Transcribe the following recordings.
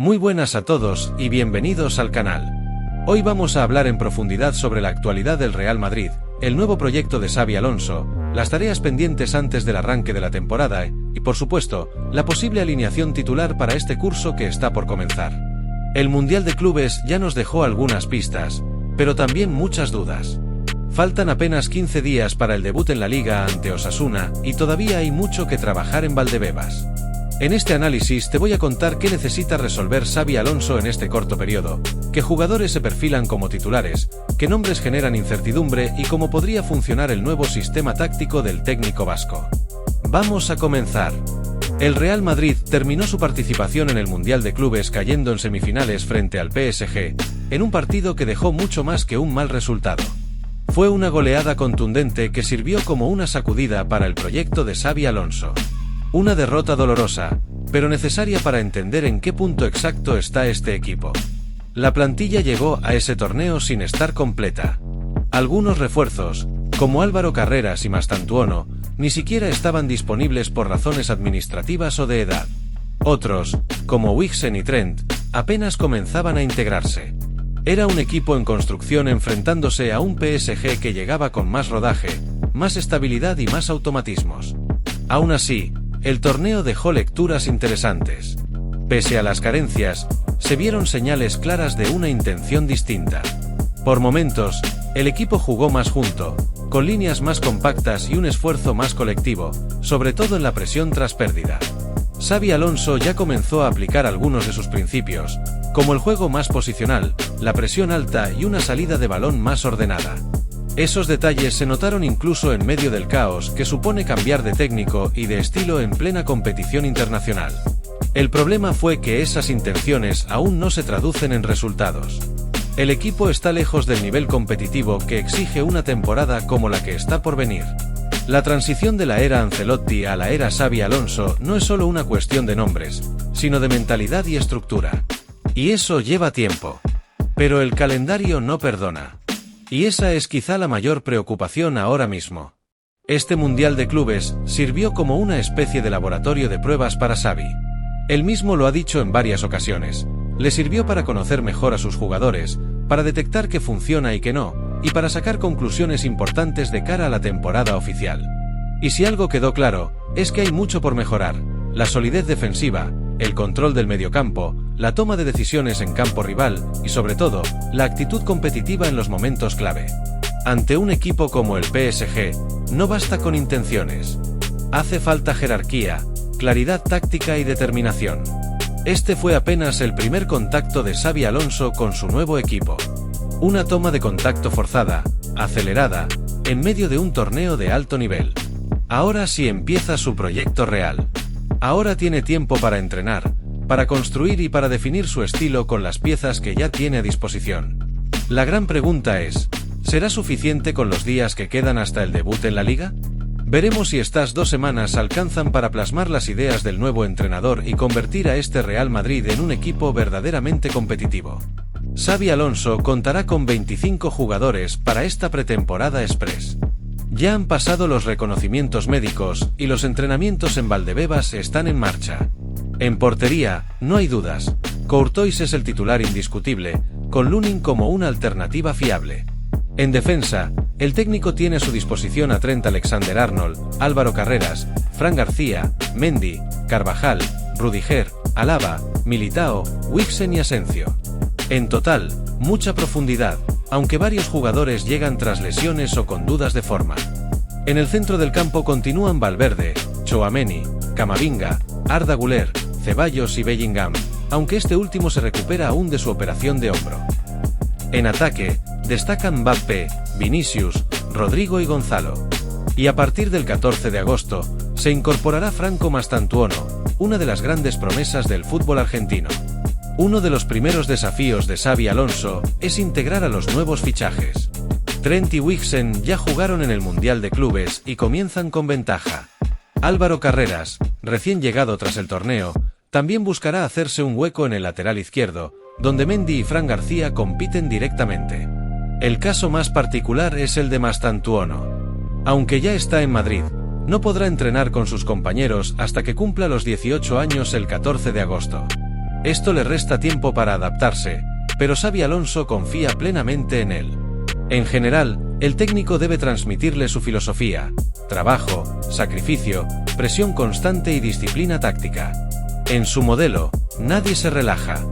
Muy buenas a todos y bienvenidos al canal. Hoy vamos a hablar en profundidad sobre la actualidad del Real Madrid, el nuevo proyecto de Xabi Alonso, las tareas pendientes antes del arranque de la temporada y, por supuesto, la posible alineación titular para este curso que está por comenzar. El Mundial de Clubes ya nos dejó algunas pistas, pero también muchas dudas. Faltan apenas 15 días para el debut en la Liga ante Osasuna y todavía hay mucho que trabajar en Valdebebas. En este análisis te voy a contar qué necesita resolver Xabi Alonso en este corto periodo, qué jugadores se perfilan como titulares, qué nombres generan incertidumbre y cómo podría funcionar el nuevo sistema táctico del técnico vasco. Vamos a comenzar. El Real Madrid terminó su participación en el Mundial de Clubes cayendo en semifinales frente al PSG, en un partido que dejó mucho más que un mal resultado. Fue una goleada contundente que sirvió como una sacudida para el proyecto de Xabi Alonso. Una derrota dolorosa, pero necesaria para entender en qué punto exacto está este equipo. La plantilla llegó a ese torneo sin estar completa. Algunos refuerzos, como Álvaro Carreras y Mastantuono, ni siquiera estaban disponibles por razones administrativas o de edad. Otros, como Wixen y Trent, apenas comenzaban a integrarse. Era un equipo en construcción enfrentándose a un PSG que llegaba con más rodaje, más estabilidad y más automatismos. Aún así, el torneo dejó lecturas interesantes. Pese a las carencias, se vieron señales claras de una intención distinta. Por momentos, el equipo jugó más junto, con líneas más compactas y un esfuerzo más colectivo, sobre todo en la presión tras pérdida. Xabi Alonso ya comenzó a aplicar algunos de sus principios, como el juego más posicional, la presión alta y una salida de balón más ordenada. Esos detalles se notaron incluso en medio del caos que supone cambiar de técnico y de estilo en plena competición internacional. El problema fue que esas intenciones aún no se traducen en resultados. El equipo está lejos del nivel competitivo que exige una temporada como la que está por venir. La transición de la era Ancelotti a la era Xabi Alonso no es solo una cuestión de nombres, sino de mentalidad y estructura. Y eso lleva tiempo. Pero el calendario no perdona. Y esa es quizá la mayor preocupación ahora mismo. Este Mundial de Clubes sirvió como una especie de laboratorio de pruebas para Xabi. Él mismo lo ha dicho en varias ocasiones. Le sirvió para conocer mejor a sus jugadores, para detectar qué funciona y qué no, y para sacar conclusiones importantes de cara a la temporada oficial. Y si algo quedó claro, es que hay mucho por mejorar: la solidez defensiva, el control del mediocampo, la toma de decisiones en campo rival y, sobre todo, la actitud competitiva en los momentos clave. Ante un equipo como el PSG, no basta con intenciones. Hace falta jerarquía, claridad táctica y determinación. Este fue apenas el primer contacto de Xabi Alonso con su nuevo equipo. Una toma de contacto forzada, acelerada, en medio de un torneo de alto nivel. Ahora sí empieza su proyecto real. Ahora tiene tiempo para entrenar, para construir y para definir su estilo con las piezas que ya tiene a disposición. La gran pregunta es, ¿será suficiente con los días que quedan hasta el debut en la Liga? Veremos si estas 2 semanas alcanzan para plasmar las ideas del nuevo entrenador y convertir a este Real Madrid en un equipo verdaderamente competitivo. Xabi Alonso contará con 25 jugadores para esta pretemporada express. Ya han pasado los reconocimientos médicos y los entrenamientos en Valdebebas están en marcha. En portería, no hay dudas. Courtois es el titular indiscutible, con Lunin como una alternativa fiable. En defensa, el técnico tiene a su disposición a Trent Alexander-Arnold, Álvaro Carreras, Fran García, Mendy, Carvajal, Rudiger, Alaba, Militao, Wixen y Asensio. En total, mucha profundidad, aunque varios jugadores llegan tras lesiones o con dudas de forma. En el centro del campo continúan Valverde, Tchouaméni, Camavinga, Arda Güler, Ceballos y Bellingham, aunque este último se recupera aún de su operación de hombro. En ataque, destacan Mbappé, Vinicius, Rodrigo y Gonzalo. Y a partir del 14 de agosto, se incorporará Franco Mastantuono, una de las grandes promesas del fútbol argentino. Uno de los primeros desafíos de Xabi Alonso es integrar a los nuevos fichajes. Trent y Wixen ya jugaron en el Mundial de Clubes y comienzan con ventaja. Álvaro Carreras, recién llegado tras el torneo, también buscará hacerse un hueco en el lateral izquierdo, donde Mendy y Fran García compiten directamente. El caso más particular es el de Mastantuono. Aunque ya está en Madrid, no podrá entrenar con sus compañeros hasta que cumpla los 18 años el 14 de agosto. Esto le resta tiempo para adaptarse, pero Xabi Alonso confía plenamente en él. En general, el técnico debe transmitirle su filosofía: trabajo, sacrificio, presión constante y disciplina táctica. En su modelo, nadie se relaja,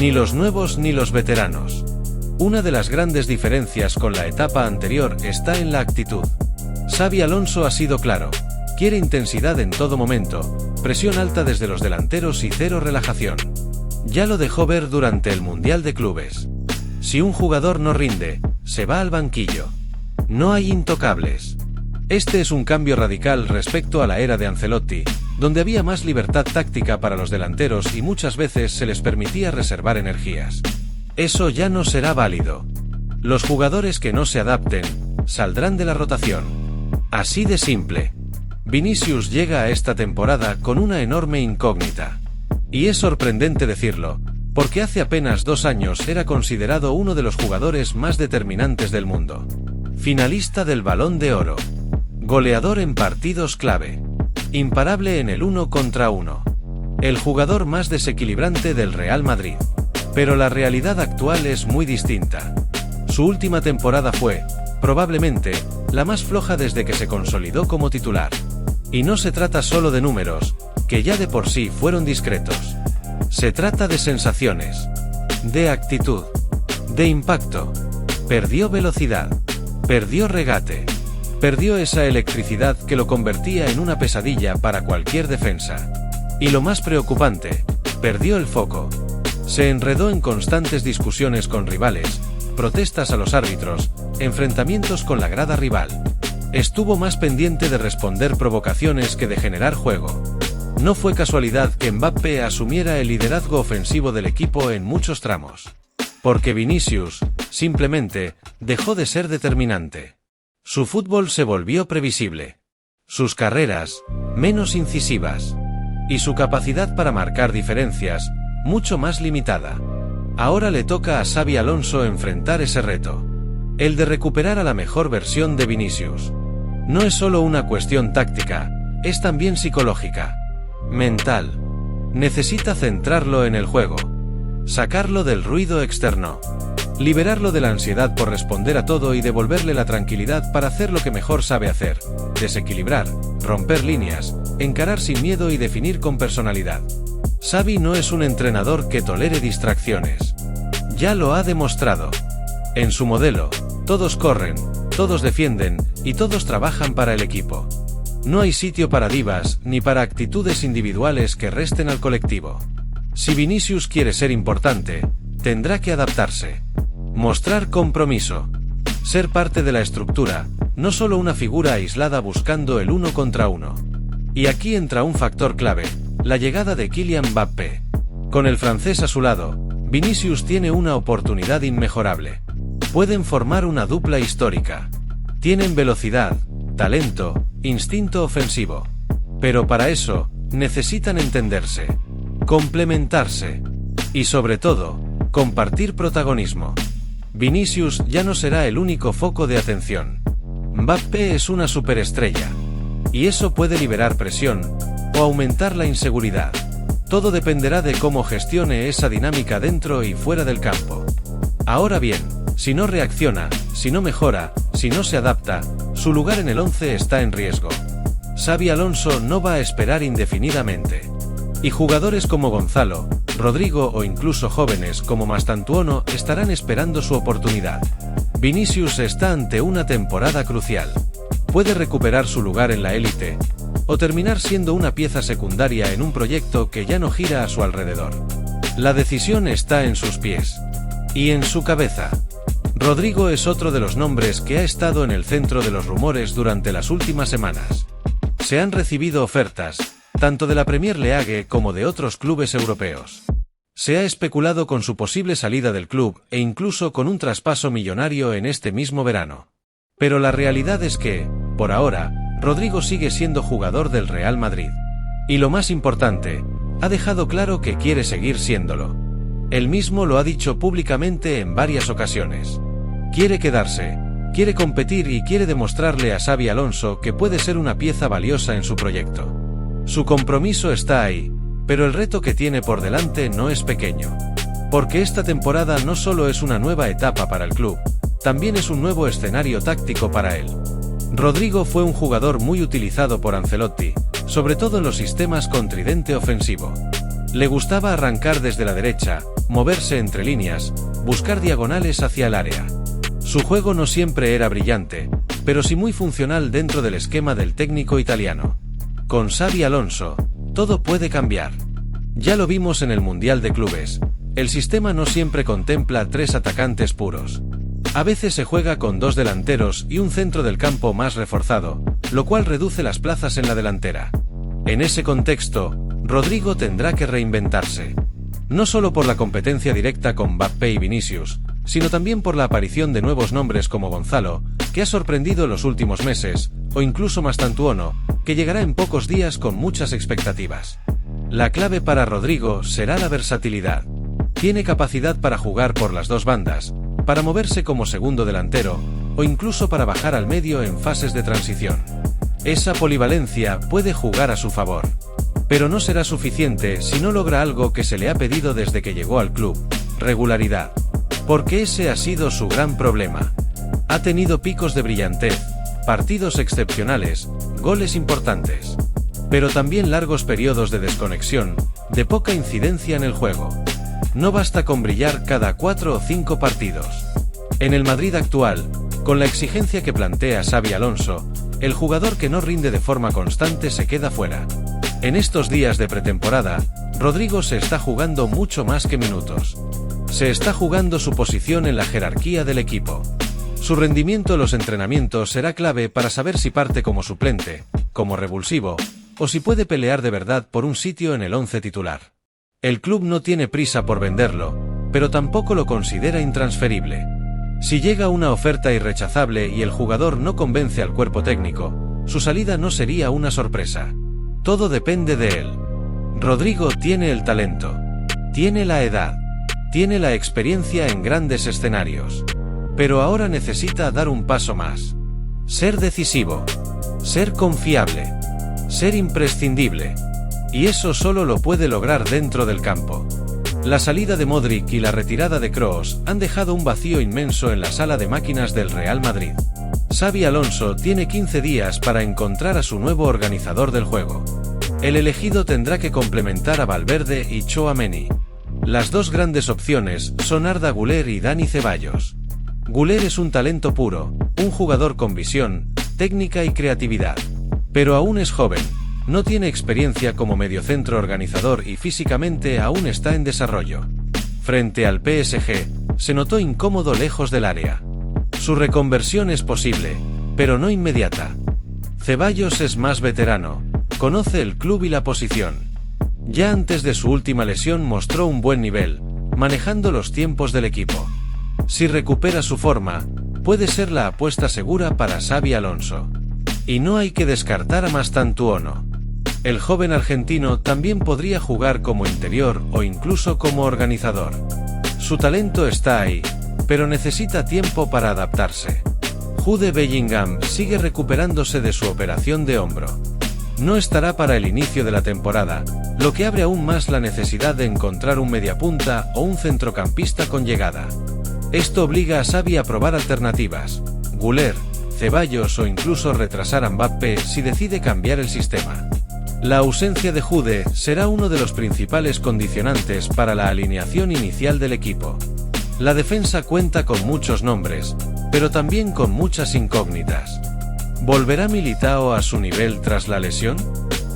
ni los nuevos ni los veteranos. Una de las grandes diferencias con la etapa anterior está en la actitud. Xabi Alonso ha sido claro: quiere intensidad en todo momento, presión alta desde los delanteros y cero relajación. Ya lo dejó ver durante el Mundial de Clubes. Si un jugador no rinde, se va al banquillo. No hay intocables. Este es un cambio radical respecto a la era de Ancelotti, donde había más libertad táctica para los delanteros y muchas veces se les permitía reservar energías. Eso ya no será válido. Los jugadores que no se adapten, saldrán de la rotación. Así de simple. Vinicius llega a esta temporada con una enorme incógnita. Y es sorprendente decirlo, porque hace apenas 2 años era considerado uno de los jugadores más determinantes del mundo. Finalista del Balón de Oro. Goleador en partidos clave. Imparable en el 1 contra 1. El jugador más desequilibrante del Real Madrid. Pero la realidad actual es muy distinta. Su última temporada fue, probablemente, la más floja desde que se consolidó como titular. Y no se trata solo de números, que ya de por sí fueron discretos. Se trata de sensaciones, de actitud, de impacto. Perdió velocidad, perdió regate, perdió esa electricidad que lo convertía en una pesadilla para cualquier defensa. Y lo más preocupante, perdió el foco. Se enredó en constantes discusiones con rivales, protestas a los árbitros, enfrentamientos con la grada rival. Estuvo más pendiente de responder provocaciones que de generar juego. No fue casualidad que Mbappé asumiera el liderazgo ofensivo del equipo en muchos tramos. Porque Vinicius, simplemente, dejó de ser determinante. Su fútbol se volvió previsible. Sus carreras, menos incisivas. Y su capacidad para marcar diferencias, mucho más limitada. Ahora le toca a Xabi Alonso enfrentar ese reto. El de recuperar a la mejor versión de Vinicius. No es solo una cuestión táctica, es también psicológica. Mental. Necesita centrarlo en el juego. Sacarlo del ruido externo. Liberarlo de la ansiedad por responder a todo y devolverle la tranquilidad para hacer lo que mejor sabe hacer: desequilibrar, romper líneas, encarar sin miedo y definir con personalidad. Xabi no es un entrenador que tolere distracciones. Ya lo ha demostrado. En su modelo, todos corren, todos defienden, y todos trabajan para el equipo. No hay sitio para divas, ni para actitudes individuales que resten al colectivo. Si Vinicius quiere ser importante, tendrá que adaptarse. Mostrar compromiso. Ser parte de la estructura, no solo una figura aislada buscando el 1 contra 1. Y aquí entra un factor clave: la llegada de Kylian Mbappé. Con el francés a su lado, Vinicius tiene una oportunidad inmejorable. Pueden formar una dupla histórica. Tienen velocidad, talento, instinto ofensivo. Pero para eso, necesitan entenderse, complementarse y sobre todo, compartir protagonismo. Vinicius ya no será el único foco de atención. Mbappé es una superestrella. Y eso puede liberar presión, o aumentar la inseguridad. Todo dependerá de cómo gestione esa dinámica dentro y fuera del campo. Ahora bien, si no reacciona, si no mejora, si no se adapta, su lugar en el 11 está en riesgo. Xabi Alonso no va a esperar indefinidamente. Y jugadores como Gonzalo, Rodrigo o incluso jóvenes como Mastantuono estarán esperando su oportunidad. Vinicius está ante una temporada crucial. Puede recuperar su lugar en la élite, o terminar siendo una pieza secundaria en un proyecto que ya no gira a su alrededor. La decisión está en sus pies. Y en su cabeza. Rodrigo es otro de los nombres que ha estado en el centro de los rumores durante las últimas semanas. Se han recibido ofertas, tanto de la Premier League como de otros clubes europeos. Se ha especulado con su posible salida del club e incluso con un traspaso millonario en este mismo verano. Pero la realidad es que, por ahora, Rodrigo sigue siendo jugador del Real Madrid. Y lo más importante, ha dejado claro que quiere seguir siéndolo. Él mismo lo ha dicho públicamente en varias ocasiones. Quiere quedarse, quiere competir y quiere demostrarle a Xabi Alonso que puede ser una pieza valiosa en su proyecto. Su compromiso está ahí, Pero el reto que tiene por delante no es pequeño. Porque esta temporada no solo es una nueva etapa para el club, también es un nuevo escenario táctico para él. Rodrigo fue un jugador muy utilizado por Ancelotti, sobre todo en los sistemas con tridente ofensivo. Le gustaba arrancar desde la derecha, moverse entre líneas, buscar diagonales hacia el área. Su juego no siempre era brillante, pero sí muy funcional dentro del esquema del técnico italiano. Con Xabi Alonso, todo puede cambiar. Ya lo vimos en el Mundial de Clubes. El sistema no siempre contempla 3 atacantes puros. A veces se juega con 2 delanteros y un centro del campo más reforzado, lo cual reduce las plazas en la delantera. En ese contexto, Rodrigo tendrá que reinventarse. No solo por la competencia directa con Mbappé y Vinicius, sino también por la aparición de nuevos nombres como Gonzalo, que ha sorprendido en los últimos meses, o incluso Mastantuono, que llegará en pocos días con muchas expectativas. La clave para Rodrigo será la versatilidad. Tiene capacidad para jugar por las 2 bandas, para moverse como segundo delantero, o incluso para bajar al medio en fases de transición. Esa polivalencia puede jugar a su favor. Pero no será suficiente si no logra algo que se le ha pedido desde que llegó al club: regularidad. Porque ese ha sido su gran problema. Ha tenido picos de brillantez, partidos excepcionales, goles importantes. Pero también largos periodos de desconexión, de poca incidencia en el juego. No basta con brillar cada 4 o 5 partidos. En el Madrid actual, con la exigencia que plantea Xabi Alonso, el jugador que no rinde de forma constante se queda fuera. En estos días de pretemporada, Rodrigo se está jugando mucho más que minutos. Se está jugando su posición en la jerarquía del equipo. Su rendimiento en los entrenamientos será clave para saber si parte como suplente, como revulsivo, o si puede pelear de verdad por un sitio en el 11 titular. El club no tiene prisa por venderlo, pero tampoco lo considera intransferible. Si llega una oferta irrechazable y el jugador no convence al cuerpo técnico, su salida no sería una sorpresa. Todo depende de él. Rodrigo tiene el talento, tiene la edad, tiene la experiencia en grandes escenarios. Pero ahora necesita dar un paso más. Ser decisivo, ser confiable, ser imprescindible. Y eso solo lo puede lograr dentro del campo. La salida de Modric y la retirada de Kroos han dejado un vacío inmenso en la sala de máquinas del Real Madrid. Xabi Alonso tiene 15 días para encontrar a su nuevo organizador del juego. El elegido tendrá que complementar a Valverde y Tchouaméni. Las 2 grandes opciones son Arda Güler y Dani Ceballos. Güler es un talento puro, un jugador con visión, técnica y creatividad. Pero aún es joven. No tiene experiencia como mediocentro organizador y físicamente aún está en desarrollo. Frente al PSG, se notó incómodo lejos del área. Su reconversión es posible, pero no inmediata. Ceballos es más veterano, conoce el club y la posición. Ya antes de su última lesión mostró un buen nivel, manejando los tiempos del equipo. Si recupera su forma, puede ser la apuesta segura para Xabi Alonso. Y no hay que descartar a Mastantuono. El joven argentino también podría jugar como interior o incluso como organizador. Su talento está ahí, pero necesita tiempo para adaptarse. Jude Bellingham sigue recuperándose de su operación de hombro. No estará para el inicio de la temporada, lo que abre aún más la necesidad de encontrar un mediapunta o un centrocampista con llegada. Esto obliga a Xabi a probar alternativas: Güler, Ceballos o incluso retrasar a Mbappé si decide cambiar el sistema. La ausencia de Jude será uno de los principales condicionantes para la alineación inicial del equipo. La defensa cuenta con muchos nombres, pero también con muchas incógnitas. ¿Volverá Militao a su nivel tras la lesión?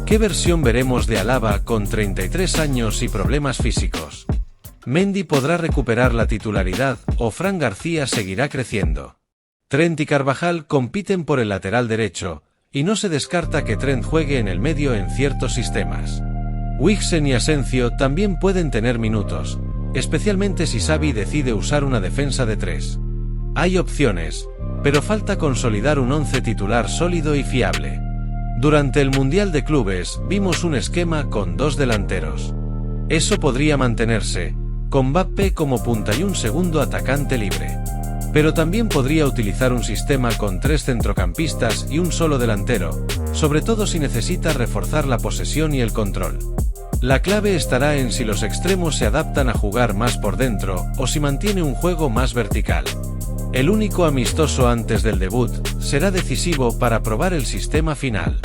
¿Qué versión veremos de Alaba con 33 años y problemas físicos? ¿Mendy podrá recuperar la titularidad o Fran García seguirá creciendo? Trent y Carvajal compiten por el lateral derecho, y no se descarta que Trent juegue en el medio en ciertos sistemas. Wixen y Asensio también pueden tener minutos, especialmente si Xabi decide usar una defensa de 3. Hay opciones, pero falta consolidar un 11 titular sólido y fiable. Durante el Mundial de Clubes vimos un esquema con 2 delanteros. Eso podría mantenerse, con Mbappé como punta y un segundo atacante libre. Pero también podría utilizar un sistema con 3 centrocampistas y un solo delantero, sobre todo si necesita reforzar la posesión y el control. La clave estará en si los extremos se adaptan a jugar más por dentro o si mantiene un juego más vertical. El único amistoso antes del debut será decisivo para probar el sistema final.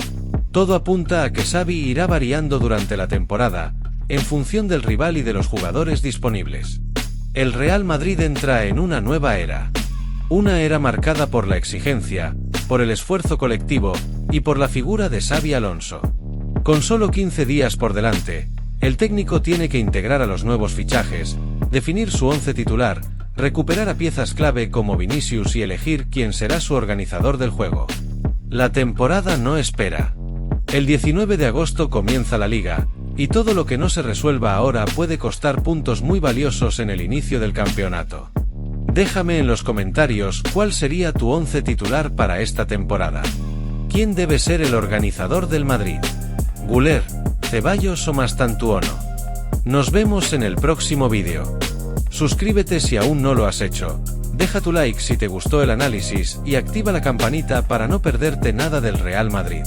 Todo apunta a que Xavi irá variando durante la temporada, en función del rival y de los jugadores disponibles. El Real Madrid entra en una nueva era. Una era marcada por la exigencia, por el esfuerzo colectivo y por la figura de Xabi Alonso. Con solo 15 días por delante, el técnico tiene que integrar a los nuevos fichajes, definir su once titular, recuperar a piezas clave como Vinicius y elegir quién será su organizador del juego. La temporada no espera. El 19 de agosto comienza la Liga, y todo lo que no se resuelva ahora puede costar puntos muy valiosos en el inicio del campeonato. Déjame en los comentarios cuál sería tu once titular para esta temporada. ¿Quién debe ser el organizador del Madrid? Güler, Ceballos o Mastantuono. Nos vemos en el próximo vídeo. Suscríbete si aún no lo has hecho, deja tu like si te gustó el análisis y activa la campanita para no perderte nada del Real Madrid.